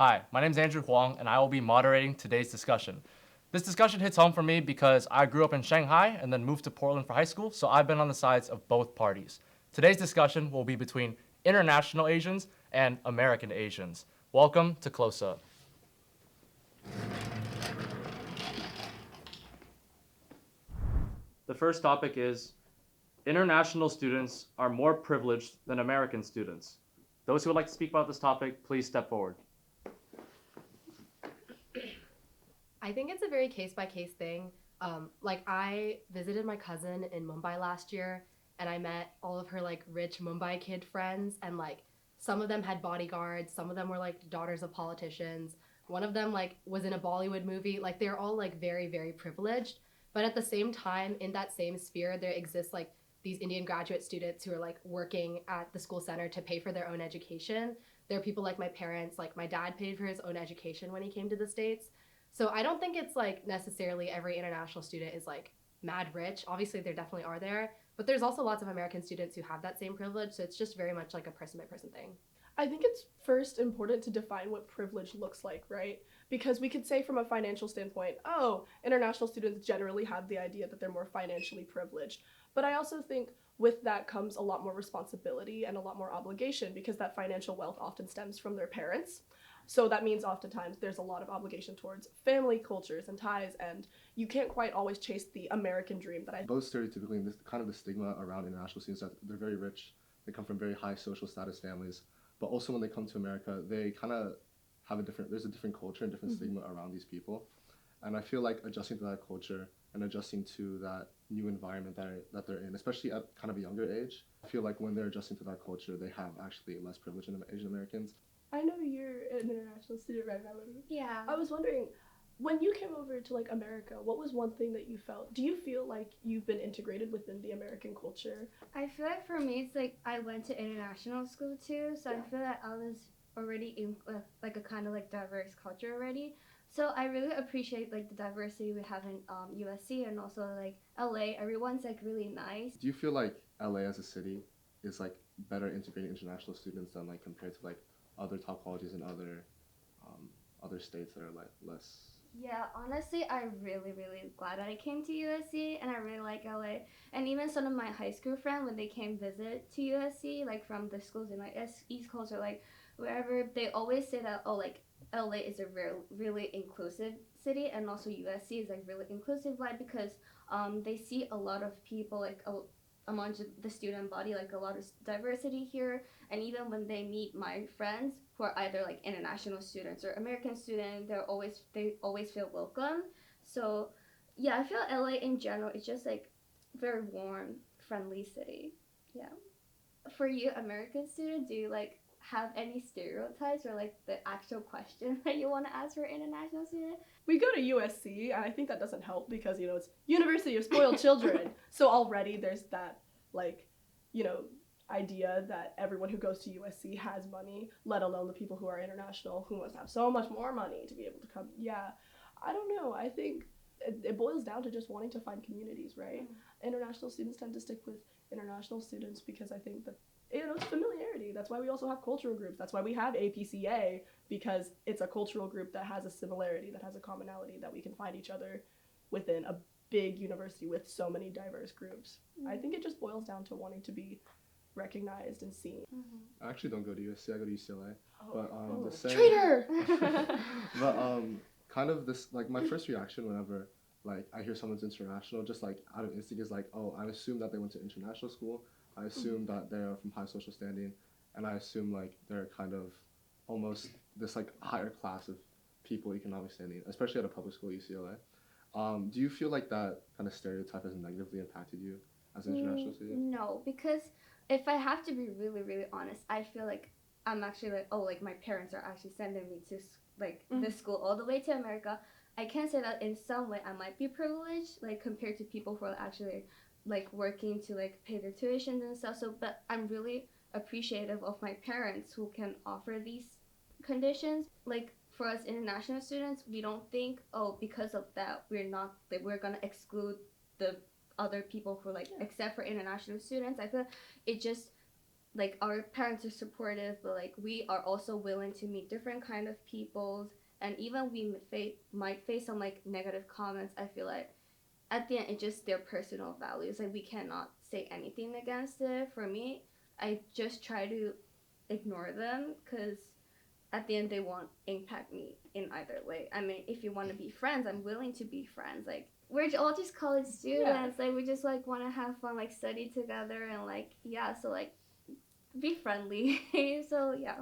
Hi, my name is Andrew Huang, and I will be moderating today's discussion. This discussion hits home for me because I grew up in Shanghai and then moved to Portland for high school, so I've been on the sides of both parties. Today's discussion will be between international Asians and American Asians. Welcome to Closeup. The first topic is international students are more privileged than American students. Those who would like to speak about this topic, please step forward. I think it's a very case-by-case thing. I visited my cousin in Mumbai last year, and I met all of her rich Mumbai kid friends, and some of them had bodyguards, some of them were daughters of politicians. One of them was in a Bollywood movie. They're all very, very privileged. But at the same time, in that same sphere, there exists these Indian graduate students who are working at the school center to pay for their own education. There are people like my parents, my dad paid for his own education when he came to the States. So I don't think it's necessarily every international student is mad rich. Obviously there definitely are there, but there's also lots of American students who have that same privilege. So it's just very much a person by person thing. I think it's first important to define what privilege looks like, right? Because we could say from a financial standpoint, oh, international students generally have the idea that they're more financially privileged. But I also think with that comes a lot more responsibility and a lot more obligation because that financial wealth often stems from their parents. So that means oftentimes there's a lot of obligation towards family cultures and ties, and you can't quite always chase the American dream that I... Both stereotypically, this kind of the stigma around international students that they're very rich, they come from very high social status families, but also when they come to America, they kind of have there's a different culture and different stigma around these people. And I feel like adjusting to that culture and adjusting to that new environment that they're in, especially at kind of a younger age, I feel like when they're adjusting to that culture, they have actually less privilege than Asian Americans. I know you're an international student, right, Melanie? Yeah. I was wondering, when you came over to America, what was one thing that you felt? Do you feel like you've been integrated within the American culture? I feel like for me, it's I went to international school too, so I feel like I was already in a kind of diverse culture already. So I really appreciate the diversity we have in USC and also LA. Everyone's really nice. Do you feel like LA as a city is better integrating international students than compared to other top colleges in other states that are less? Yeah, honestly, I'm really glad that I came to USC, and I really like LA. And even some of my high school friends, when they came visit to USC, from the schools in East Coast or wherever, they always say that LA is a really inclusive city, and also USC is really inclusive. Why? Because they see a lot of people among the student body, a lot of diversity here. And even when they meet my friends who are either international students or American students, they always feel welcome. So yeah, I feel LA in general is just very warm, friendly city. Yeah. For you, American student, do you have any stereotypes or the actual question that you want to ask for international student? We go to USC, and I think that doesn't help because, it's University of Spoiled Children. So already there's that, idea that everyone who goes to USC has money, let alone the people who are international who must have so much more money to be able to come. Yeah, I don't know. I think it boils down to just wanting to find communities, right? International students tend to stick with international students because I think that it's familiarity. That's why we also have cultural groups. That's why we have APCA, because it's a cultural group that has a similarity, that has a commonality, that we can find each other within a big university with so many diverse groups. I think it just boils down to wanting to be recognized and seen. I actually don't go to USC, I go to UCLA. Oh. The same, Traitor! but kind of this, my first reaction whenever I hear someone's international, just out of instinct is oh, I assume that they went to international school. I assume that they're from high social standing, and I assume they're kind of almost this higher class of people economic standing, especially at a public school, UCLA. Do you feel that kind of stereotype has negatively impacted you as an international student? No, because if I have to be really honest, I feel I'm actually my parents are actually sending me to this school all the way to America. I can say that in some way I might be privileged compared to people who are actually working to pay their tuitions and stuff. So, but I'm really appreciative of my parents who can offer these conditions. For us international students, we don't think, oh, because of that we're gonna exclude the other people who except for international students. I feel it just like our parents are supportive, but like we are also willing to meet different kind of peoples, and even we might face some like negative comments. I feel like at the end it's just their personal values, like we cannot say anything against it. For me, I just try to ignore them because at the end they won't impact me in either way. I mean, if you want to be friends, I'm willing to be friends. Like we're all just college students, like we just like want to have fun, like study together, and like yeah, so like be friendly. So yeah.